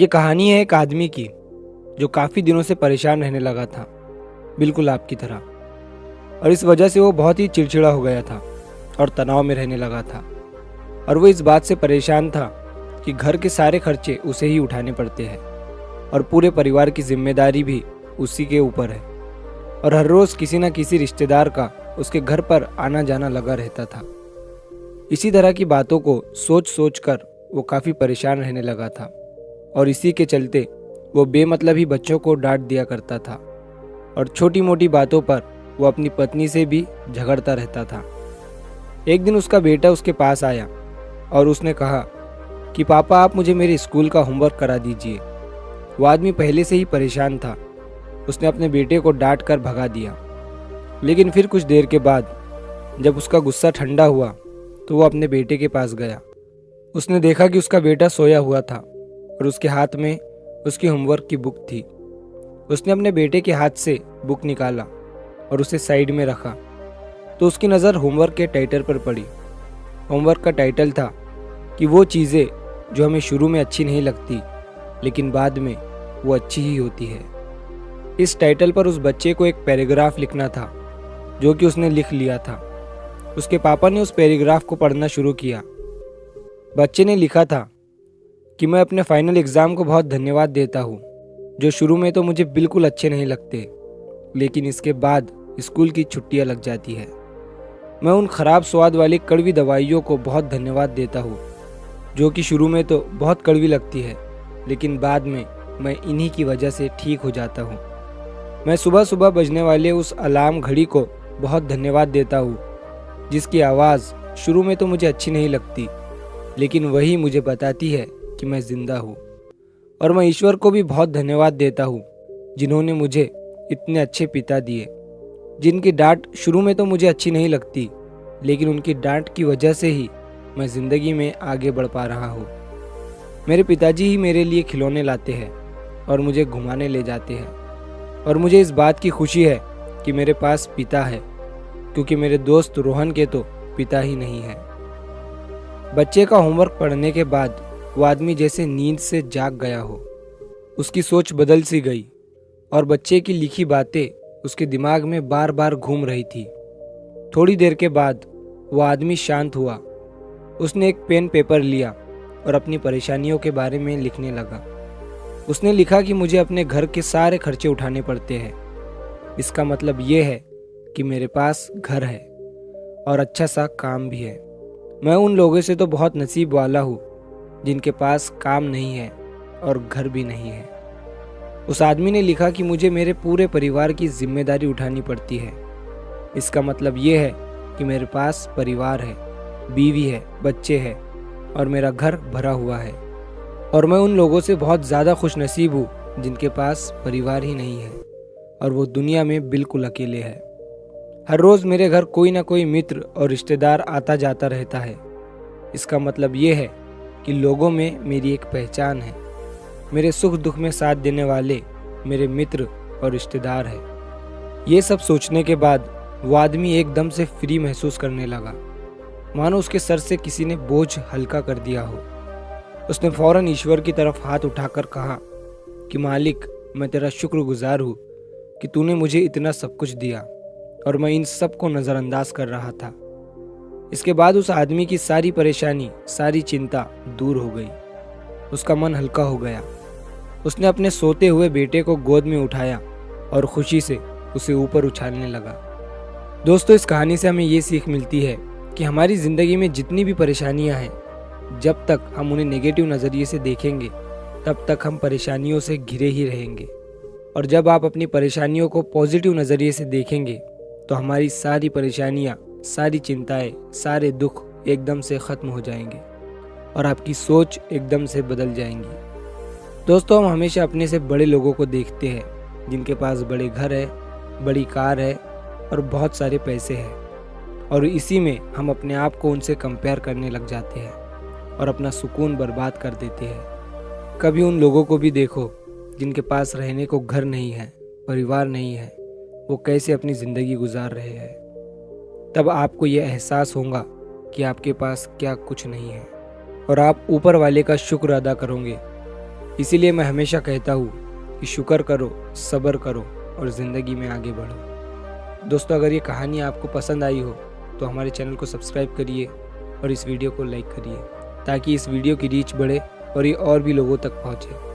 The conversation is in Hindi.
ये कहानी है एक आदमी की जो काफ़ी दिनों से परेशान रहने लगा था, बिल्कुल आपकी तरह। और इस वजह से वो बहुत ही चिड़चिड़ा हो गया था और तनाव में रहने लगा था। और वो इस बात से परेशान था कि घर के सारे खर्चे उसे ही उठाने पड़ते हैं और पूरे परिवार की जिम्मेदारी भी उसी के ऊपर है। और हर रोज़ किसी न किसी रिश्तेदार का उसके घर पर आना जाना लगा रहता था। इसी तरह की बातों को सोच सोच कर वो काफ़ी परेशान रहने लगा था और इसी के चलते वो बेमतलब ही बच्चों को डांट दिया करता था और छोटी मोटी बातों पर वो अपनी पत्नी से भी झगड़ता रहता था। एक दिन उसका बेटा उसके पास आया और उसने कहा कि पापा, आप मुझे मेरे स्कूल का होमवर्क करा दीजिए। वो आदमी पहले से ही परेशान था। उसने अपने बेटे को डांट कर भगा दिया। लेकिन फिर कुछ देर के बाद जब उसका गुस्सा ठंडा हुआ तो वो अपने बेटे के पास गया। उसने देखा कि उसका बेटा सोया हुआ था और उसके हाथ में उसकी होमवर्क की बुक थी। उसने अपने बेटे के हाथ से बुक निकाला और उसे साइड में रखा तो उसकी नज़र होमवर्क के टाइटल पर पड़ी। होमवर्क का टाइटल था कि वो चीज़ें जो हमें शुरू में अच्छी नहीं लगती लेकिन बाद में वो अच्छी ही होती है। इस टाइटल पर उस बच्चे को एक पैराग्राफ लिखना था जो कि उसने लिख लिया था। उसके पापा ने उस पैराग्राफ को पढ़ना शुरू किया। बच्चे ने लिखा था कि मैं अपने फाइनल एग्ज़ाम को बहुत धन्यवाद देता हूँ, जो शुरू में तो मुझे बिल्कुल अच्छे नहीं लगते लेकिन इसके बाद स्कूल की छुट्टियाँ लग जाती है। मैं उन खराब स्वाद वाली कड़वी दवाइयों को बहुत धन्यवाद देता हूँ जो कि शुरू में तो बहुत कड़वी लगती है लेकिन बाद में मैं इन्हीं की वजह से ठीक हो जाता हूँ। मैं सुबह सुबह बजने वाले उस अलार्म घड़ी को बहुत धन्यवाद देता हूँ जिसकी आवाज़ शुरू में तो मुझे अच्छी नहीं लगती लेकिन वही मुझे बताती है कि मैं ज़िंदा हूँ। और मैं ईश्वर को भी बहुत धन्यवाद देता हूँ जिन्होंने मुझे इतने अच्छे पिता दिए, जिनकी डांट शुरू में तो मुझे अच्छी नहीं लगती लेकिन उनकी डांट की वजह से ही मैं ज़िंदगी में आगे बढ़ पा रहा हूँ। मेरे पिताजी ही मेरे लिए खिलौने लाते हैं और मुझे घुमाने ले जाते हैं और मुझे इस बात की खुशी है कि मेरे पास पिता है, क्योंकि मेरे दोस्त रोहन के तो पिता ही नहीं है। बच्चे का होमवर्क पढ़ने के बाद वो आदमी जैसे नींद से जाग गया हो। उसकी सोच बदल सी गई और बच्चे की लिखी बातें उसके दिमाग में बार बार घूम रही थी। थोड़ी देर के बाद वो आदमी शांत हुआ। उसने एक पेन पेपर लिया और अपनी परेशानियों के बारे में लिखने लगा। उसने लिखा कि मुझे अपने घर के सारे खर्चे उठाने पड़ते हैं। इसका मतलब ये है कि मेरे पास घर है और अच्छा सा काम भी है। मैं उन लोगों से तो बहुत नसीब वाला हूँ जिनके पास काम नहीं है और घर भी नहीं है। उस आदमी ने लिखा कि मुझे मेरे पूरे परिवार की जिम्मेदारी उठानी पड़ती है। इसका मतलब ये है कि मेरे पास परिवार है, बीवी है, बच्चे हैं और मेरा घर भरा हुआ है। और मैं उन लोगों से बहुत ज़्यादा खुशनसीब हूँ जिनके पास परिवार ही नहीं है और वो दुनिया में बिल्कुल अकेले हैं। हर रोज़ मेरे घर कोई ना कोई मित्र और रिश्तेदार आता जाता रहता है। इसका मतलब ये है कि लोगों में मेरी एक पहचान है। मेरे सुख दुख में साथ देने वाले मेरे मित्र और रिश्तेदार हैं। ये सब सोचने के बाद वो आदमी एकदम से फ्री महसूस करने लगा, मानो उसके सर से किसी ने बोझ हल्का कर दिया हो। उसने फौरन ईश्वर की तरफ हाथ उठाकर कहा कि मालिक, मैं तेरा शुक्रगुजार हूँ कि तूने मुझे इतना सब कुछ दिया और मैं इन सब को नज़रअंदाज कर रहा था। इसके बाद उस आदमी की सारी परेशानी, सारी चिंता दूर हो गई। उसका मन हल्का हो गया। उसने अपने सोते हुए बेटे को गोद में उठाया और खुशी से उसे ऊपर उछालने लगा। दोस्तों, इस कहानी से हमें ये सीख मिलती है कि हमारी ज़िंदगी में जितनी भी परेशानियां हैं, जब तक हम उन्हें नेगेटिव नज़रिए से देखेंगे तब तक हम परेशानियों से घिरे ही रहेंगे। और जब आप अपनी परेशानियों को पॉजिटिव नज़रिए से देखेंगे तो हमारी सारी परेशानियां, सारी चिंताएं, सारे दुख एकदम से ख़त्म हो जाएंगे और आपकी सोच एकदम से बदल जाएंगी। दोस्तों, हम हमेशा अपने से बड़े लोगों को देखते हैं जिनके पास बड़े घर है, बड़ी कार है और बहुत सारे पैसे हैं, और इसी में हम अपने आप को उनसे कंपेयर करने लग जाते हैं और अपना सुकून बर्बाद कर देते हैं। कभी उन लोगों को भी देखो जिनके पास रहने को घर नहीं है, परिवार नहीं है, वो कैसे अपनी ज़िंदगी गुजार रहे हैं। तब आपको यह एहसास होगा कि आपके पास क्या कुछ नहीं है और आप ऊपर वाले का शुक्र अदा करोगे। इसीलिए मैं हमेशा कहता हूँ कि शुक्र करो, सब्र करो और ज़िंदगी में आगे बढ़ो। दोस्तों, अगर ये कहानी आपको पसंद आई हो तो हमारे चैनल को सब्सक्राइब करिए और इस वीडियो को लाइक करिए ताकि इस वीडियो की रीच बढ़े और ये और भी लोगों तक पहुँचे।